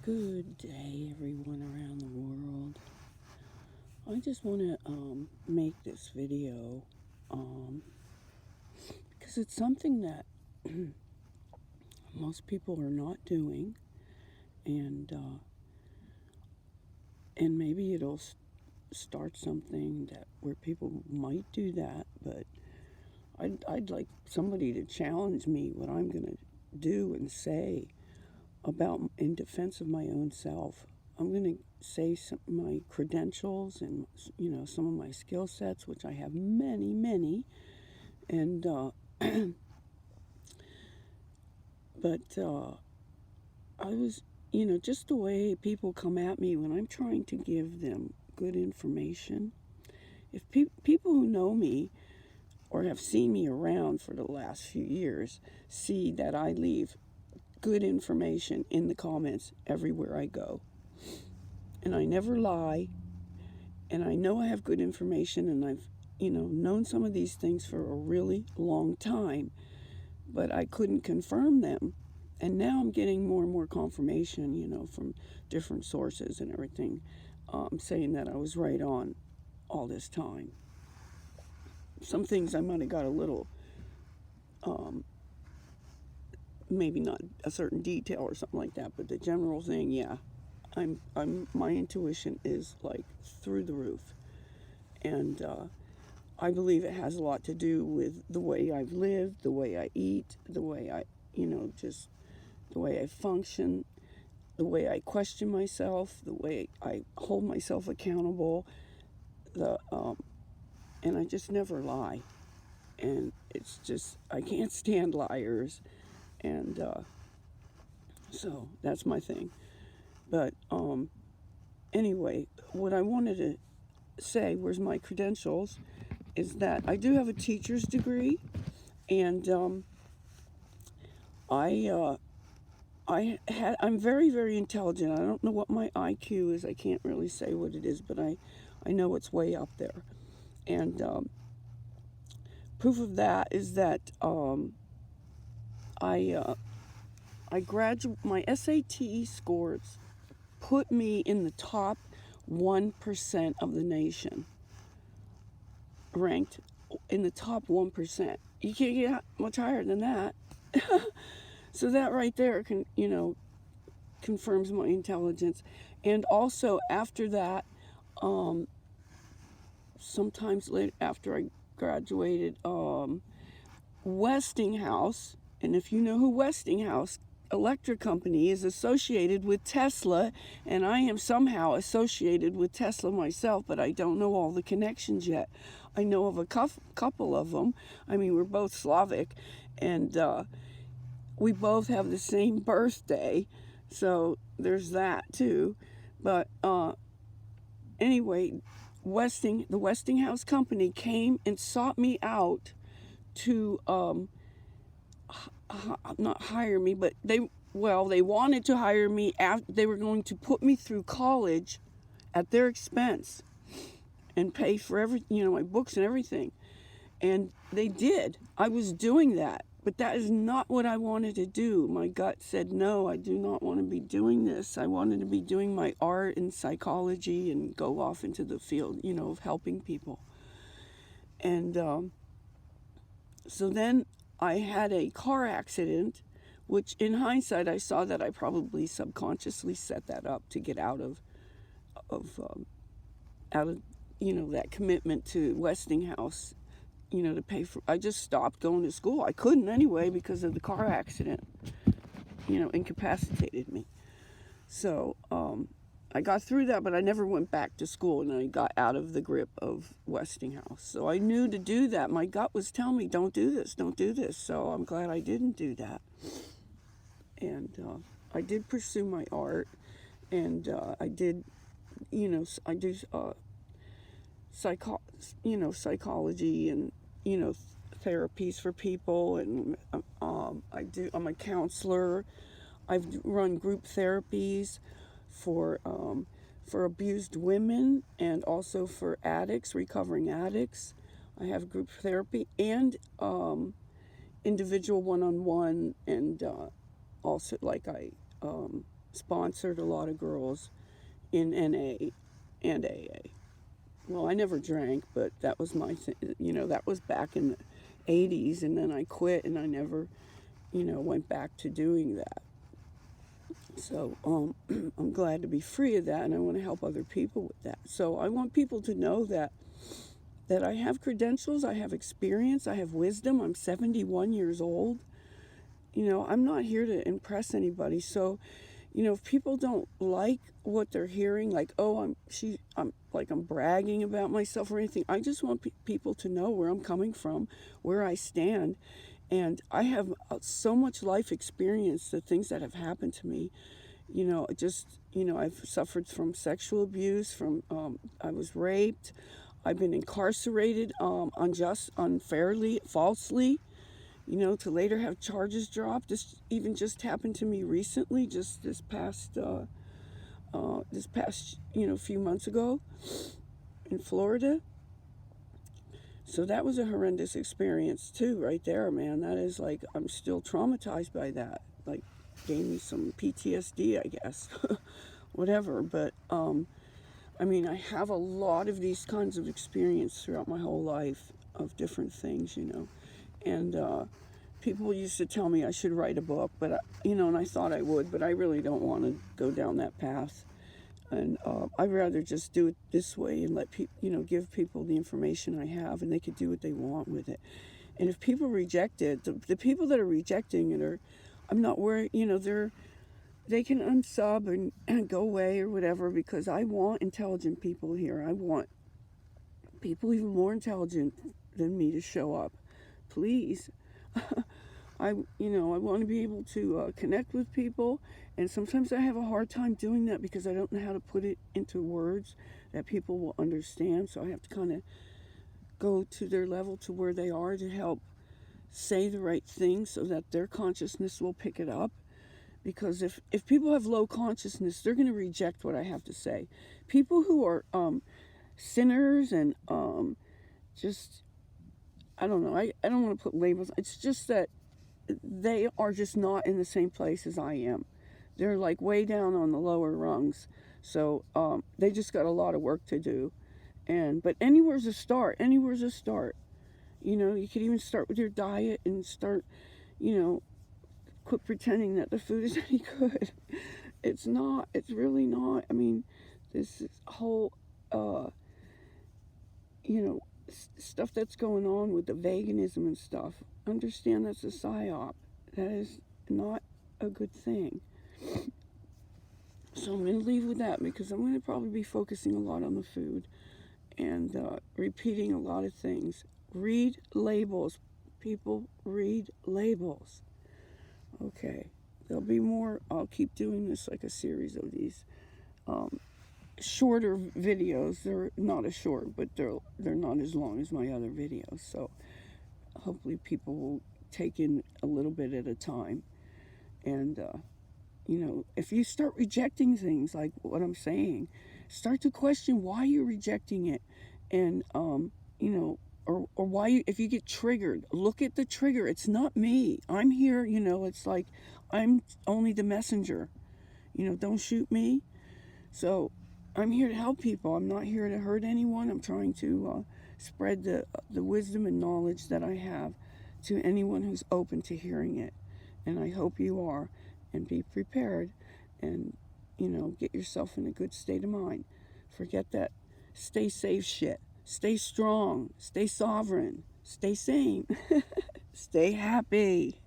Good day, everyone around the world. I just want to make this video because it's something that most people are not doing, and maybe it'll start something that where people might do that. But I'd like somebody to challenge me what I'm going to do and say about in defense of my own self. I'm going to say my credentials and some of my skill sets, which I have many, and but I was just the way people come at me when I'm trying to give them good information. If people who know me or have seen me around for the last few years see that I leave good information in the comments everywhere I go. And I never lie. And I know I have good information, and I've, known some of these things for a really long time, but I couldn't confirm them. And now I'm getting more and more confirmation, from different sources and everything, saying that I was right on all this time. Some things I might have got a little, maybe not a certain detail or something like that, but the general thing, yeah, my intuition is like through the roof, and I believe it has a lot to do with the way I've lived, the way I eat, the way I, just the way I function, the way I question myself, the way I hold myself accountable, and I just never lie, and it's just I can't stand liars, and so that's my thing. But anyway, what I wanted to say, where's my credentials, is that I do have a teacher's degree, and I'm very intelligent. I don't know what my IQ is. I can't really say what it is, but I know it's way up there. And proof of that is that my SAT scores put me in the top 1% of the nation, ranked in the top 1%. You can't get much higher than that. So that right there confirms my intelligence. And also after that, sometimes later after I graduated, Westinghouse, and if you know who Westinghouse Electric Company is, associated with Tesla, and I am somehow associated with Tesla myself, but I don't know all the connections yet. I know of a couple of them. I mean, we're both Slavic, and we both have the same birthday, so there's that too. But anyway, the Westinghouse Company came and sought me out to not hire me, but they wanted to hire me after they were going to put me through college at their expense and pay for my books and everything. And they did. I was doing that, but that is not what I wanted to do. My gut said, no, I do not want to be doing this. I wanted to be doing my art and psychology and go off into the field, of helping people. And so then I had a car accident, which in hindsight I saw that I probably subconsciously set that up to get out of that commitment to Westinghouse, to pay for. I just stopped going to school. I couldn't anyway because of the car accident, incapacitated me. So I got through that, but I never went back to school, and I got out of the grip of Westinghouse. So I knew to do that. My gut was telling me, don't do this. So I'm glad I didn't do that. And I did pursue my art, and I did, I do psychology and, therapies for people, and I'm a counselor. I've run group therapies for abused women and also for addicts, recovering addicts. I have group therapy and individual one-on-one, and also like I sponsored a lot of girls in NA and AA. Well, I never drank, but that was my thing. That was back in the 80s, and then I quit, and I never, went back to doing that. So I'm glad to be free of that, and I want to help other people with that. So I want people to know that I have credentials, I have experience, I have wisdom. I'm 71 years old. I'm not here to impress anybody. So, if people don't like what they're hearing, like, oh, I'm bragging about myself or anything, I just want people to know where I'm coming from, where I stand. And I have so much life experience, the things that have happened to me. I've suffered from sexual abuse, I was raped, I've been incarcerated unfairly, falsely, to later have charges dropped. This even just happened to me recently, just this past few months ago in Florida. So that was a horrendous experience too, right there, man. That is like, I'm still traumatized by that. Like, gave me some PTSD, I guess. Whatever. But I have a lot of these kinds of experience throughout my whole life of different things, and people used to tell me I should write a book, but and I thought I would, but I really don't want to go down that path. And I'd rather just do it this way and let people, give people the information I have, and they could do what they want with it. And if people reject it, the people that are rejecting it I'm not worried, they can unsub and go away or whatever, because I want intelligent people here. I want people even more intelligent than me to show up. Please. I want to be able to connect with people, and sometimes I have a hard time doing that because I don't know how to put it into words that people will understand. So I have to kind of go to their level, to where they are, to help say the right thing so that their consciousness will pick it up. Because if people have low consciousness, they're going to reject what I have to say. People who are sinners and just, I don't know, I don't want to put labels. It's just that they are just not in the same place as I am. They're like way down on the lower rungs. So they just got a lot of work to do. But anywhere's a start. Anywhere's a start. You could even start with your diet and start, quit pretending that the food is any good. It's not. It's really not. This whole, stuff that's going on with the veganism and stuff. Understand that's a psyop. That is not a good thing. So I'm going to leave with that, because I'm going to probably be focusing a lot on the food and repeating a lot of things. Read labels. People, read labels. Okay. There'll be more. I'll keep doing this, like a series of these shorter videos. They're not as short, but they're not as long as my other videos. So hopefully people will take in a little bit at a time. And if you start rejecting things like what I'm saying, start to question why you're rejecting it. And or why if you get triggered, look at the trigger. It's not me. I'm here. It's like I'm only the messenger. Don't shoot me. So I'm here to help people. I'm not here to hurt anyone. I'm trying to spread the wisdom and knowledge that I have to anyone who's open to hearing it. And I hope you are. And be prepared, and get yourself in a good state of mind. Forget that stay safe shit. Stay strong. Stay sovereign. Stay sane. Stay happy.